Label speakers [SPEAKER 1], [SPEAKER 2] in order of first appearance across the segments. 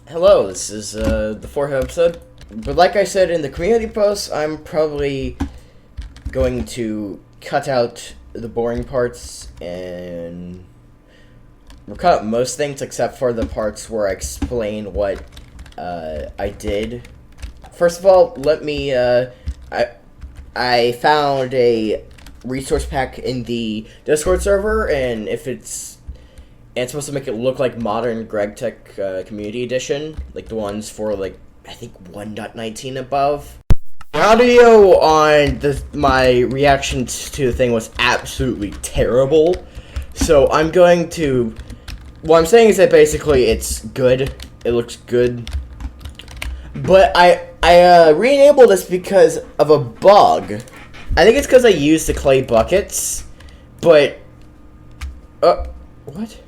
[SPEAKER 1] Hello, this is the fourth episode. But like I said in the community post, I'm probably going to cut out the boring parts and we'll cut out most things except for the parts where I explain what I did. First of all, let me I found a resource pack in the Discord server, and it's supposed to make it look like modern GregTech Community Edition, like the ones for, like, I think 1.19 above. The audio on my reaction to the thing was absolutely terrible, so I'm going to... What I'm saying is that basically it's good, it looks good, but I re-enabled this because of a bug. I think it's because I used the clay buckets, but... what?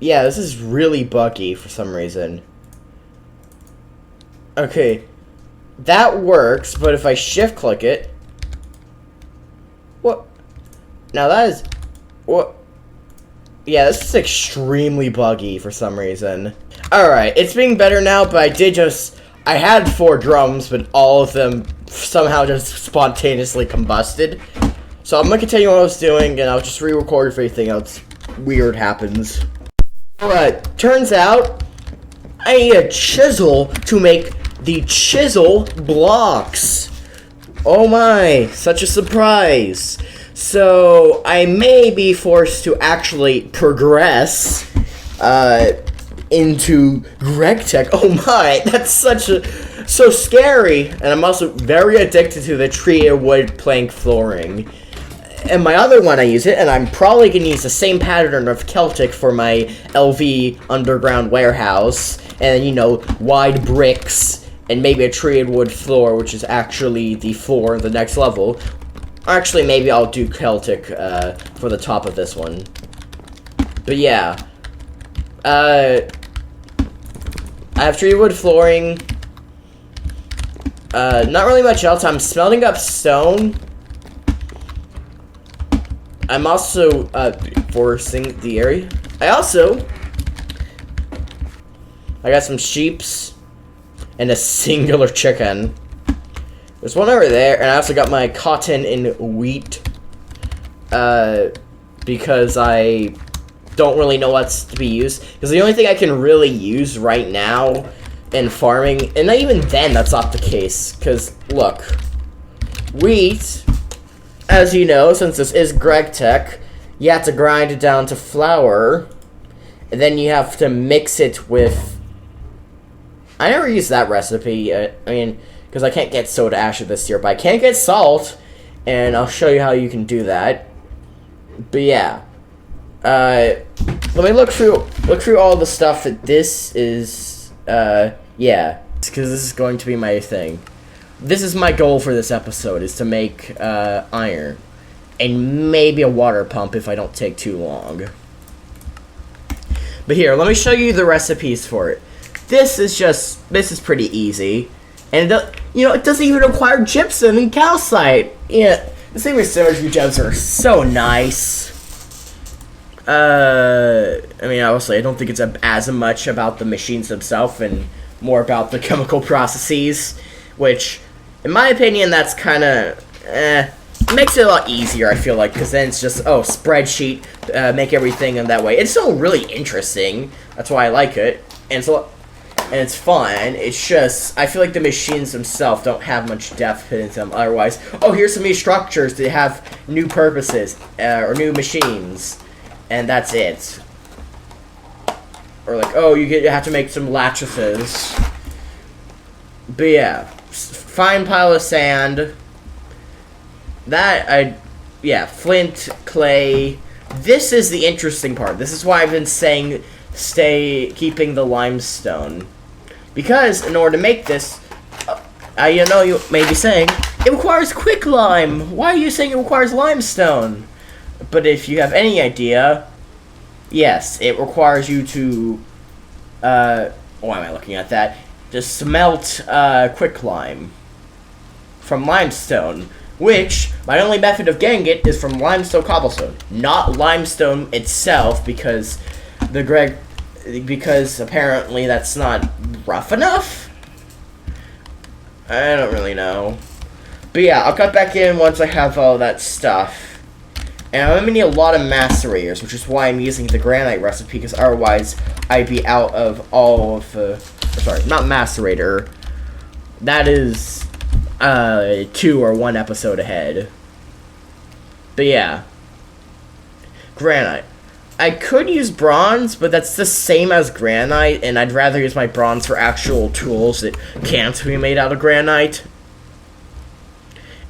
[SPEAKER 1] Yeah, this is really buggy for some reason. Okay, that works, but if I shift click it... What? Now that is... What? Yeah, this is extremely buggy for some reason. Alright, it's being better now, but I had 4 drums, but all of them somehow just spontaneously combusted. So I'm gonna continue what I was doing, and I'll just re-record if anything else weird happens. Alright, turns out I need a chisel to make the chisel blocks. Oh my, such a surprise. So I may be forced to actually progress into GregTech. Oh my, that's so scary. And I'm also very addicted to the treated wood plank flooring. And my other one I use it, and I'm probably going to use the same pattern of Celtic for my LV underground warehouse. And, you know, wide bricks, and maybe a treated wood floor, which is actually the floor in the next level. Actually, maybe I'll do Celtic for the top of this one. But yeah. I have treated wood flooring. Not really much else. I'm smelting up stone. I'm also forcing the area. I got some sheeps and a singular chicken. There's one over there, and I also got my cotton and wheat because I don't really know what's to be used. Because the only thing I can really use right now in farming, and even then that's not the case. Because, look, wheat, as you know, since this is GregTech, you have to grind it down to flour, and then you have to mix it with... I never used that recipe, I mean, because I can't get soda ash this year, but I can get salt, and I'll show you how you can do that. But yeah, let me look through all the stuff that this is, yeah, because this is going to be my thing. This is my goal for this episode, is to make, iron. And maybe a water pump if I don't take too long. But here, let me show you the recipes for it. This is pretty easy. And, it doesn't even require gypsum and calcite. Yeah, the Supersymmetry gems are so nice. I mean, honestly, I don't think it's as much about the machines themselves and more about the chemical processes, which... In my opinion, that's kind of, makes it a lot easier, I feel like, because then it's just, spreadsheet, make everything in that way. It's still really interesting, that's why I like it, and it's fun. It's just, I feel like the machines themselves don't have much depth into them otherwise. Oh, here's some new structures that have new purposes, or new machines, and that's it. Or like, oh, you have to make some lattices. But yeah. Fine pile of sand. Flint, clay. This is the interesting part. This is why I've been saying keeping the limestone. Because in order to make this, you may be saying, it requires quicklime. Why are you saying it requires limestone? But if you have any idea, yes, it requires you to, why am I looking at that? To smelt quicklime from limestone, which my only method of getting it is from limestone cobblestone, not limestone itself, because the because apparently that's not rough enough? I don't really know. But yeah, I'll cut back in once I have all that stuff. And I'm going to need a lot of macerators, which is why I'm using the granite recipe, because otherwise I'd be out of all of the... Sorry, not macerator. That is 2 or 1 episode ahead. But yeah. Granite. I could use bronze, but that's the same as granite, and I'd rather use my bronze for actual tools that can't be made out of granite.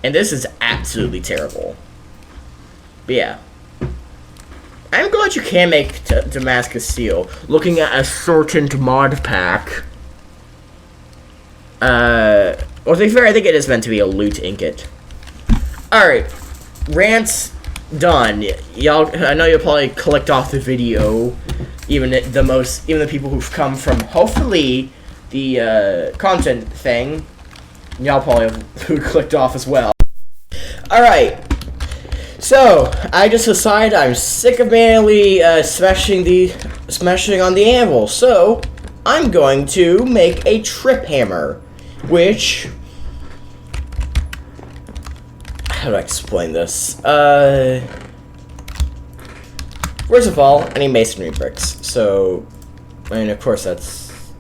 [SPEAKER 1] And this is absolutely terrible. But yeah. I'm glad you can make Damascus steel. Looking at a certain mod pack. Well, to be fair, I think it is meant to be a loot ingot. Alright. Rants done. Y'all, I know you'll probably clicked off the video. Even the people who've come from, hopefully, the content thing. Y'all probably have clicked off as well. Alright. So, I just decided I'm sick of manually smashing on the anvil, so I'm going to make a trip hammer, which... How do I explain this? First of all, I need masonry bricks, so... I mean, of course that's...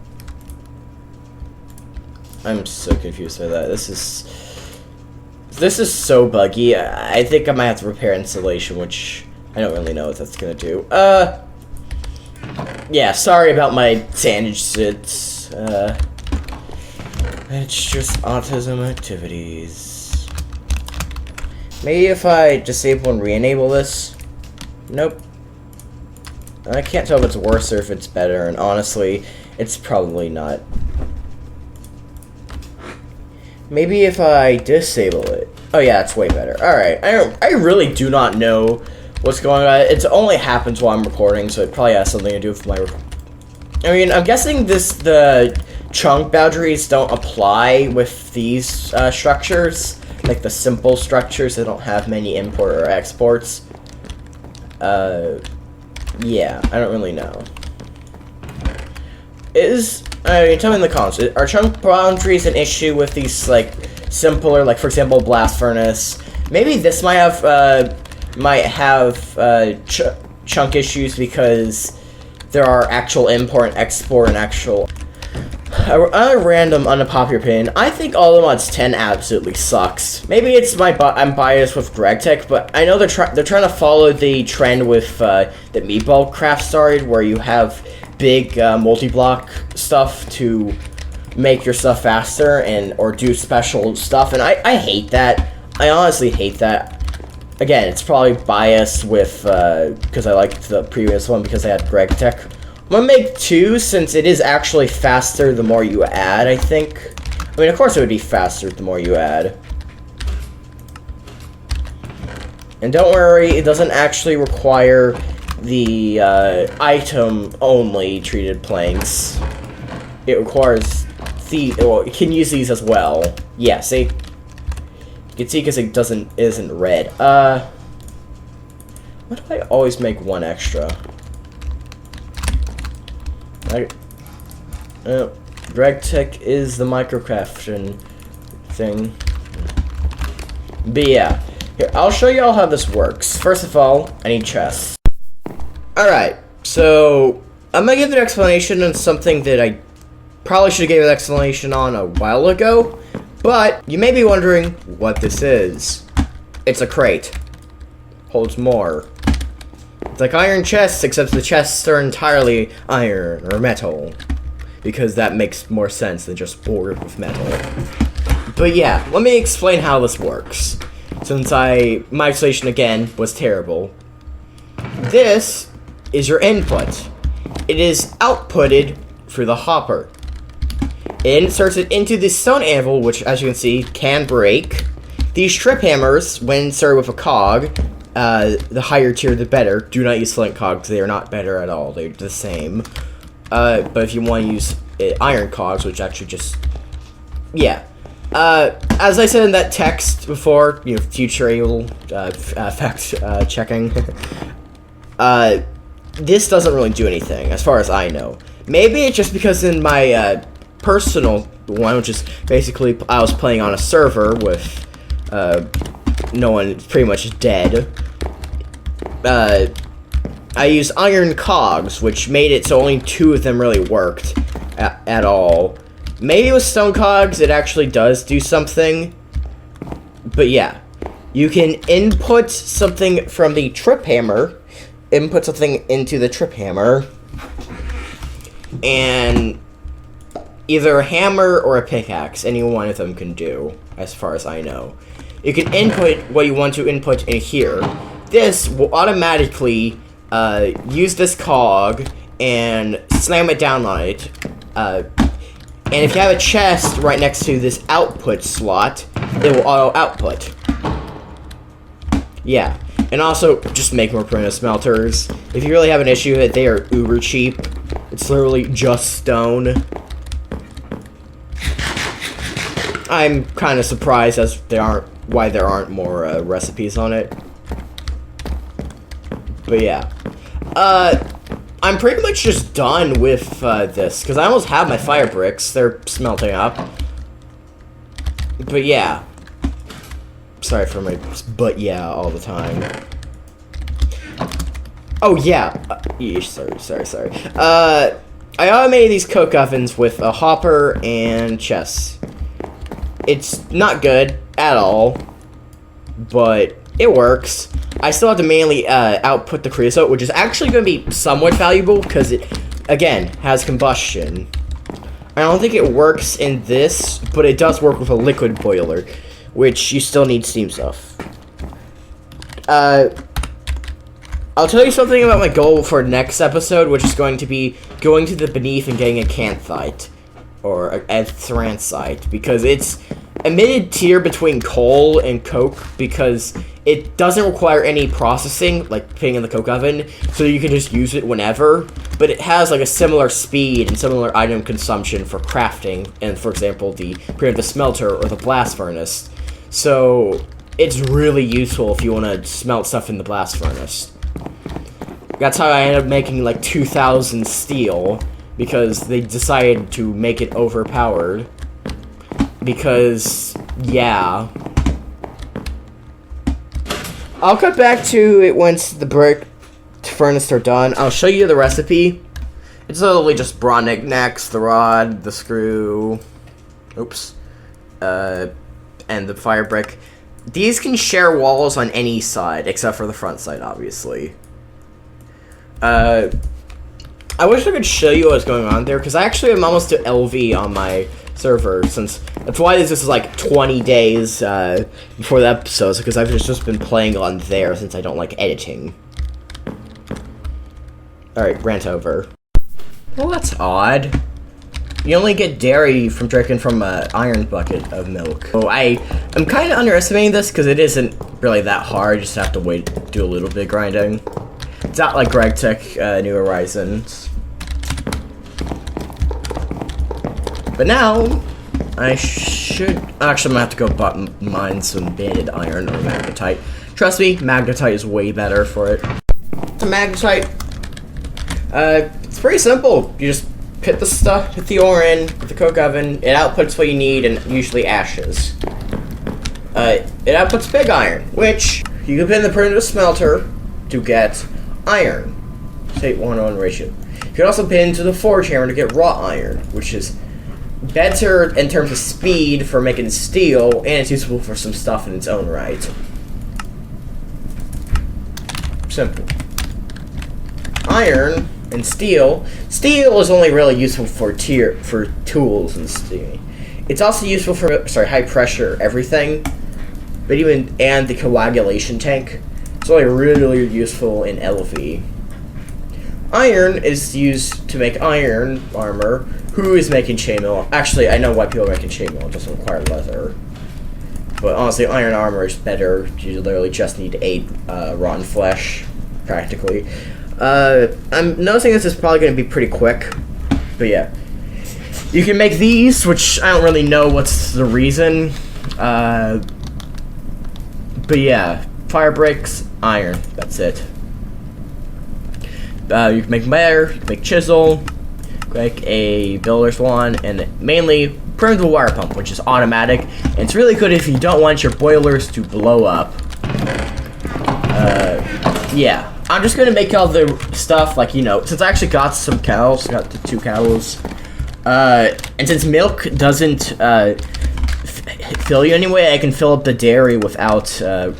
[SPEAKER 1] I'm so confused by that. This is so buggy. I think I might have to repair installation, which I don't really know what that's gonna do. Yeah, sorry about my sandwich. It's just autism activities. Maybe if I disable and re-enable this. Nope. I can't tell if it's worse or if it's better, and honestly, it's probably not. Maybe if I disable it. Oh yeah, it's way better. Alright, I really do not know what's going on. It only happens while I'm recording, so it probably has something to do with my... I mean, I'm guessing the chunk boundaries don't apply with these structures. Like the simple structures that don't have many import or exports. Yeah, I don't really know. I mean, tell me in the comments, are chunk boundaries an issue with these, like, simpler, like, for example, blast furnace? Maybe this might have chunk issues because there are actual import and export and actual... A random, unpopular opinion, I think all the mods 10 absolutely sucks. Maybe it's I'm biased with GregTech, but I know they're trying to follow the trend with that Meatball Craft started, where you have big multi-block stuff to make your stuff faster or do special stuff, and I hate that. I honestly hate that. Again, it's probably biased with because I liked the previous one because they had GregTech. I'm gonna make 2 since it is actually faster the more you add, I think. I mean, of course it would be faster the more you add. And don't worry, it doesn't actually require the item-only treated planks. It requires well, you can use these as well. Yeah, see? You can see because it isn't red. Why do I always make 1 extra? GregTech is the microcrafting thing. But yeah. Here, I'll show you all how this works. First of all, I need chests. Alright, so I'm gonna give an explanation on something that I probably should have gave an explanation on a while ago, but you may be wondering what this is. It's a crate. Holds more. It's like iron chests, except the chests are entirely iron or metal, because that makes more sense than just board with metal. But yeah, let me explain how this works, since my explanation again was terrible. This is your input. It is outputted through the hopper. It inserts it into the stone anvil, which, as you can see, can break. These trip hammers, when inserted with a cog, the higher tier the better. Do not use flint cogs, they are not better at all, they're the same. But if you want to use iron cogs, which actually just... Yeah. As I said in that text before, future able fact checking. this doesn't really do anything, as far as I know. Maybe it's just because in my personal one, which is basically I was playing on a server with no one pretty much dead. I used iron cogs, which made it so only 2 of them really worked at all. Maybe with stone cogs, it actually does do something. But yeah, you can input something from the trip hammer, input something into the trip hammer, and either a hammer or a pickaxe, any one of them can do, as far as I know. You can input what you want to input in here. This will automatically use this cog and slam it down on it. And if you have a chest right next to this output slot, it will auto-output. Yeah. And also, just make more primitive smelters. If you really have an issue that they are uber cheap, it's literally just stone. I'm kind of surprised as why there aren't more recipes on it. But yeah. I'm pretty much just done with this, because I almost have my fire bricks. They're smelting up. But yeah. Sorry for my but yeah all the time. Oh yeah. Sorry. I automated these coke ovens with a hopper and chests. It's not good at all, but it works. I still have to manually output the creosote, which is actually going to be somewhat valuable because it, again, has combustion. I don't think it works in this, but it does work with a liquid boiler, which you still need steam stuff. I'll tell you something about my goal for next episode, which is going to be going to the Beneath and getting a canthite, or a anthracite, because it's a mid-tier between coal and coke, because it doesn't require any processing, like putting in the coke oven, so you can just use it whenever, but it has like a similar speed and similar item consumption for crafting, and for example, the smelter or the blast furnace. So it's really useful if you want to smelt stuff in the blast furnace. That's how I ended up making like 2,000 steel, because they decided to make it overpowered. Because, yeah. I'll cut back to it once the brick furnace are done. I'll show you the recipe. It's literally just brawn knickknacks, the rod, the screw, oops, and the fire brick. These can share walls on any side, except for the front side, obviously. I wish I could show you what's going on there, because I actually am almost to LV on my server, since that's why this is like 20 days before the episodes, because I've just been playing on there since I don't like editing. Alright, rant over. Well, that's odd. You only get dairy from drinking from an iron bucket of milk. So I'm kind of underestimating this, because it isn't really that hard. You just have to do a little bit of grinding. It's not like Greg Tech New Horizons. But now, I should... Actually, I'm going to have to go mine some banded iron or magnetite. Trust me, magnetite is way better for it. The magnetite, it's pretty simple. You just put the ore in with the coke oven. It outputs what you need, and usually ashes. It outputs pig iron, which you can put in the primitive smelter to get iron. Say 1:1 ratio. You can also put into the forge hammer to get raw iron, which is better in terms of speed for making steel, and it's useful for some stuff in its own right. Simple. Iron and steel. Steel is only really useful for tools and steel. It's also useful for high pressure everything, but and the coagulation tank. It's only really useful in LV. Iron is used to make iron armor. Who is making chainmail? Actually, I know why people are making chainmail. It doesn't require leather. But honestly, iron armor is better. You literally just need 8 rotten flesh, practically. I'm noticing this is probably going to be pretty quick. But yeah. You can make these, which I don't really know what's the reason. But yeah. Fire bricks, iron. That's it. You can make better, you can make chisel, like a builder's wand, and mainly primitive wire pump, which is automatic. And it's really good if you don't want your boilers to blow up. Yeah, I'm just gonna make all the stuff, like, you know, since I actually got some cows, got the 2 cows, and since milk doesn't fill you anyway, I can fill up the dairy without fill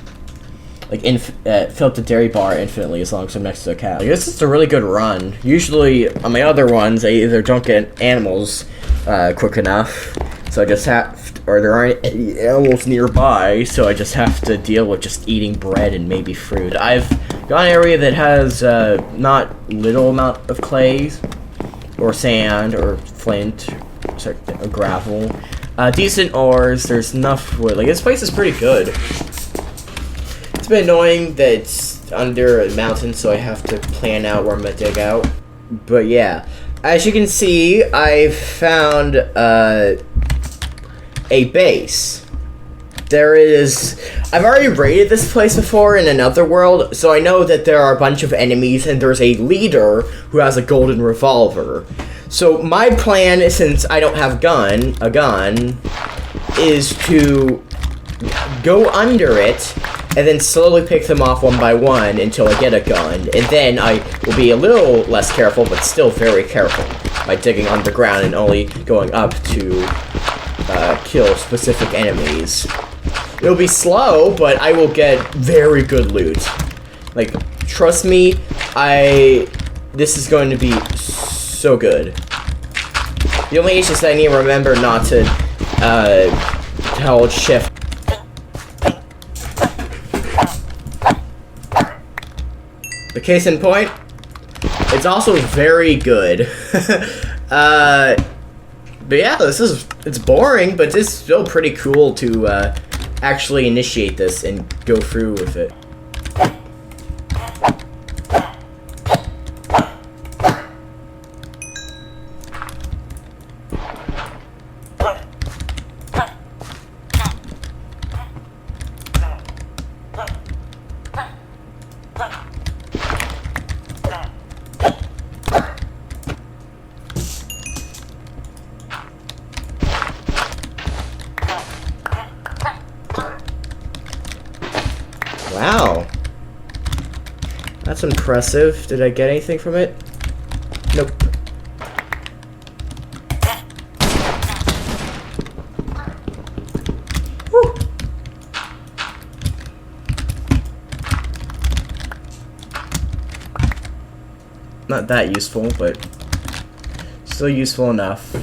[SPEAKER 1] up the dairy bar infinitely as long as I'm next to a cow. I guess it's a really good run. Usually on my other ones, I either don't get animals quick enough, so I just have, or there aren't any animals nearby, so I just have to deal with just eating bread and maybe fruit. I've got an area that has not little amount of clays, or sand, or flint, or gravel. Decent ores, there's enough wood. Like, this place is pretty good. It's been annoying that it's under a mountain, so I have to plan out where I'm gonna dig out. But yeah, as you can see, I've found a base. There is... I've already raided this place before in another world, so I know that there are a bunch of enemies, and there's a leader who has a golden revolver. So my plan, since I don't have a gun, is to go under it, and then slowly pick them off one by one until I get a gun, and then I will be a little less careful, but still very careful, by digging underground and only going up to kill specific enemies. It'll be slow, but I will get very good loot. Like, trust me, this is going to be so good. The only issue is that I need to remember not to hold shift. The case in point, it's also very good. But yeah, it's boring, but it's still pretty cool to actually initiate this and go through with it. Wow. That's impressive. Did I get anything from it? Nope. Whew. Not that useful, but still useful enough.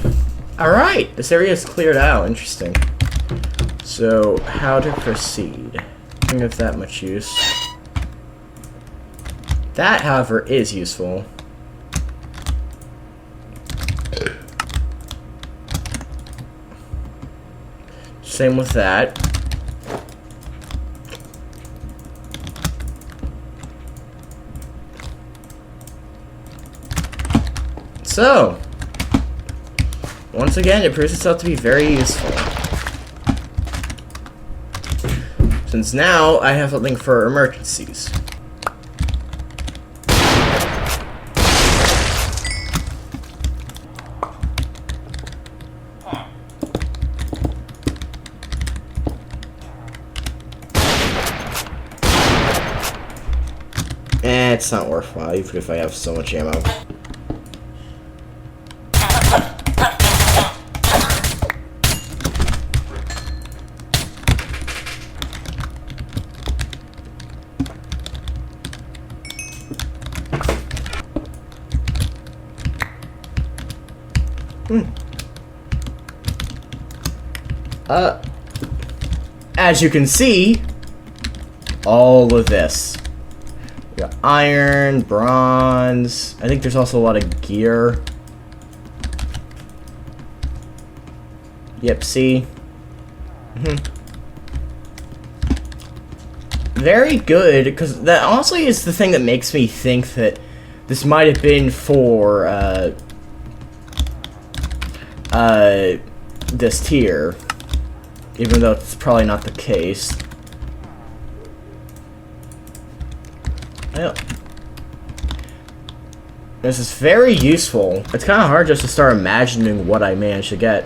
[SPEAKER 1] Alright, this area is cleared out. Interesting. So, how to proceed? Of that much use. That, however, is useful. Same with that. So, once again, it proves itself to be very useful. Since now, I have something for emergencies. It's not worthwhile, even if I have so much ammo. As you can see, all of this. We got iron, bronze. I think there's also a lot of gear. Yep, see? Very good, because that honestly is the thing that makes me think that this might have been for, this tier. Even though it's probably not the case. This is very useful. It's kind of hard just to start imagining what I managed to get.